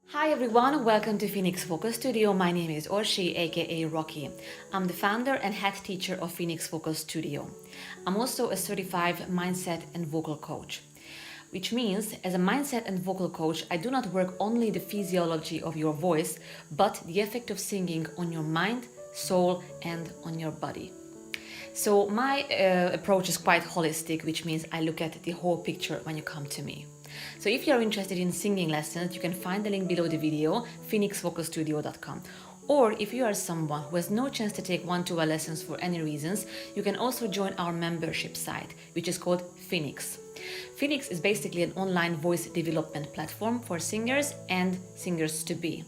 Hi everyone, welcome to Phoenix Vocal Studio. My name is Orsi, aka Rocky. I'm the founder and head teacher of Phoenix Vocal Studio. I'm also a certified mindset and vocal coach, which means as a mindset and vocal coach, I do not work only the physiology of your voice, but the effect of singing on your mind, soul, and on your body. So my approach is quite holistic, which means I look at the whole picture when you come to me. So if you're interested in singing lessons, you can find the link below the video, phoenixvocalstudio.com. Or if you are someone who has no chance to take 1.o.1 lessons for any reasons, you can also join our membership site, which is called Phoenix. Phoenix is basically an online voice development platform for singers and singers-to-be.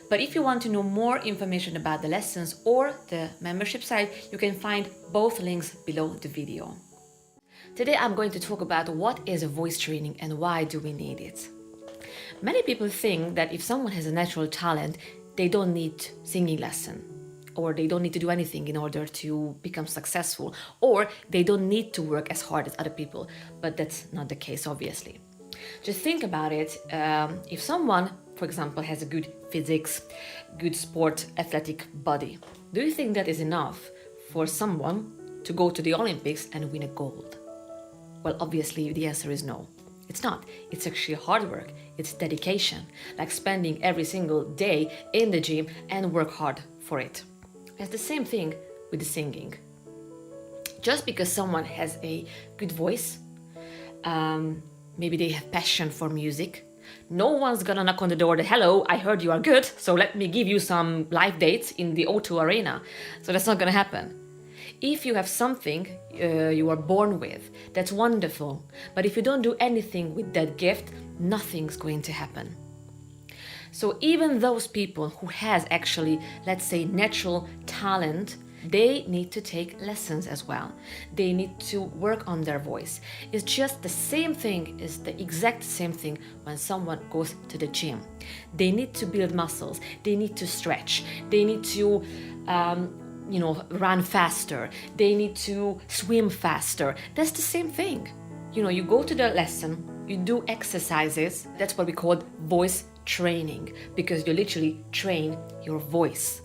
But if you want to know more information about the lessons or the membership site, you can find both links below the video. Today I'm going to talk about what is voice training and why do we need it. Many people think that if someone has a natural talent, they don't need singing lesson, or they don't need to do anything in order to become successful, or they don't need to work as hard as other people. But that's not the case, obviously. Just think about it. If someone, for example, has a good physics, good sport, athletic body, do you think that is enough for someone to go to the Olympics and win a gold? Well, obviously, the answer is no. It's not. It's actually hard work. It's dedication, like spending every single day in the gym and work hard for it. It's the same thing with the singing. Just because someone has a good voice, maybe they have passion for music, no one's gonna knock on the door that, hello, I heard you are good, so let me give you some live dates in the O2 Arena. So that's not gonna happen. If you have something you are born with, that's wonderful. But if you don't do anything with that gift, nothing's going to happen. So even those people who has actually, let's say, natural talent, they need to take lessons as well. They need to work on their voice. It's just the same thing, is the exact same thing when someone goes to the gym. They need to build muscles, they need to stretch, they need to run faster, they need to swim faster. That's the same thing. You go to the lesson, you do exercises, that's what we call voice training, because you literally train your voice.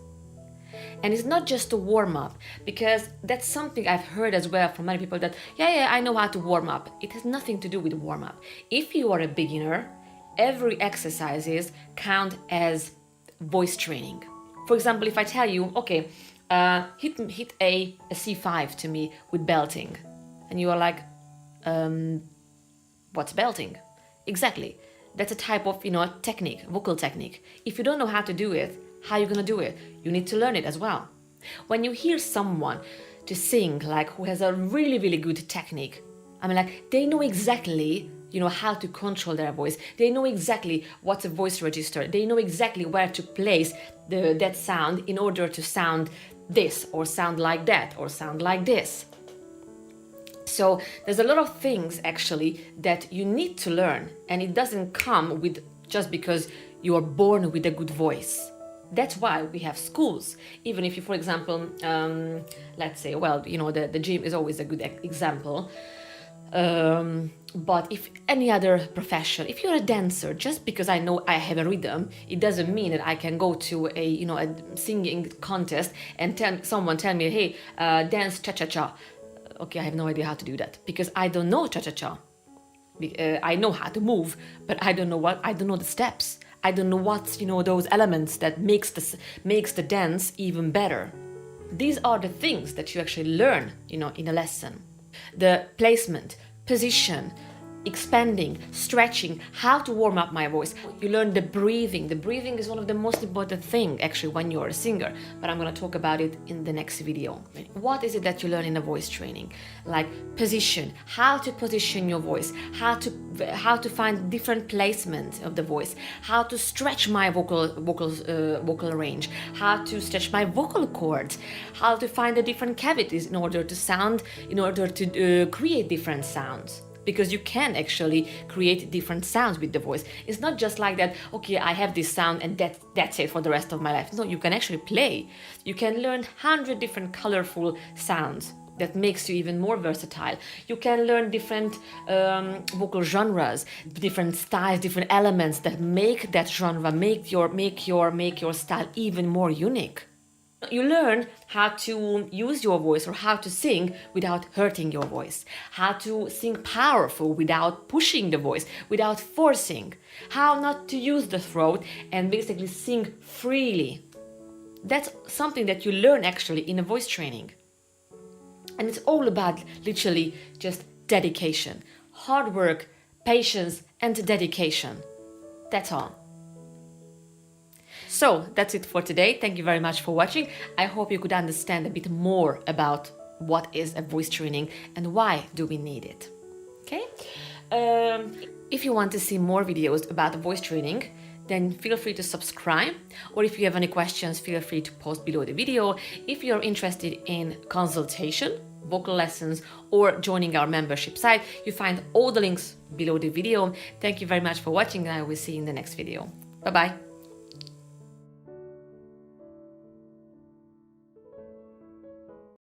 And it's not just a warm-up, because that's something I've heard as well from many people that, yeah, I know how to warm up. It has nothing to do with warm-up. If you are a beginner, every exercises count as voice training. For example, if I tell you, okay, hit a C5 to me with belting. And you are like, what's belting? Exactly. That's a type of, technique, vocal technique. If you don't know how to do it, how are you gonna do it? You need to learn it as well. When you hear someone to sing, like who has a really, really good technique, they know exactly, how to control their voice. They know exactly what's a voice register. They know exactly where to place that sound in order to sound this, or sound like that, or sound like this. So there's a lot of things actually that you need to learn, and it doesn't come with just because you are born with a good voice. That's why we have schools. Even if you, for example, let's say, the gym is always a good example. But if any other profession, if you're a dancer, just because I know I have a rhythm, it doesn't mean that I can go to a singing contest and someone tell me, hey, dance cha-cha-cha. Okay, I have no idea how to do that because I don't know cha-cha-cha. I know how to move, but I don't know the steps. I don't know what's, those elements that makes the dance even better. These are the things that you actually learn, in a lesson. The placement, position, expanding, stretching, how to warm up my voice. You learn the breathing. The breathing is one of the most important things actually when you're a singer, but I'm going to talk about it in the next video. What is it that you learn in a voice training? Like position, how to position your voice, how to find different placement of the voice, how to stretch my vocal range, how to stretch my vocal cords, how to find the different cavities in order to create different sounds. Because you can actually create different sounds with the voice. It's not just like that, okay, I have this sound and that's it for the rest of my life. No, you can actually play. You can learn 100 different colorful sounds. that makes you even more versatile. You can learn different vocal genres, different styles, different elements that make that genre, make your style even more unique. You learn how to use your voice or how to sing without hurting your voice, how to sing powerful without pushing the voice, without forcing, how not to use the throat and basically sing freely. That's something that you learn actually in a voice training. And it's all about literally just dedication, hard work, patience, and dedication. That's all. So that's it for today. Thank you very much for watching. I hope you could understand a bit more about what is a voice training and why do we need it. Okay? If you want to see more videos about voice training, then feel free to subscribe, or if you have any questions, feel free to post below the video. If you're interested in consultation, vocal lessons, or joining our membership site, you find all the links below the video. Thank you very much for watching, and I will see you in the next video. Bye-bye.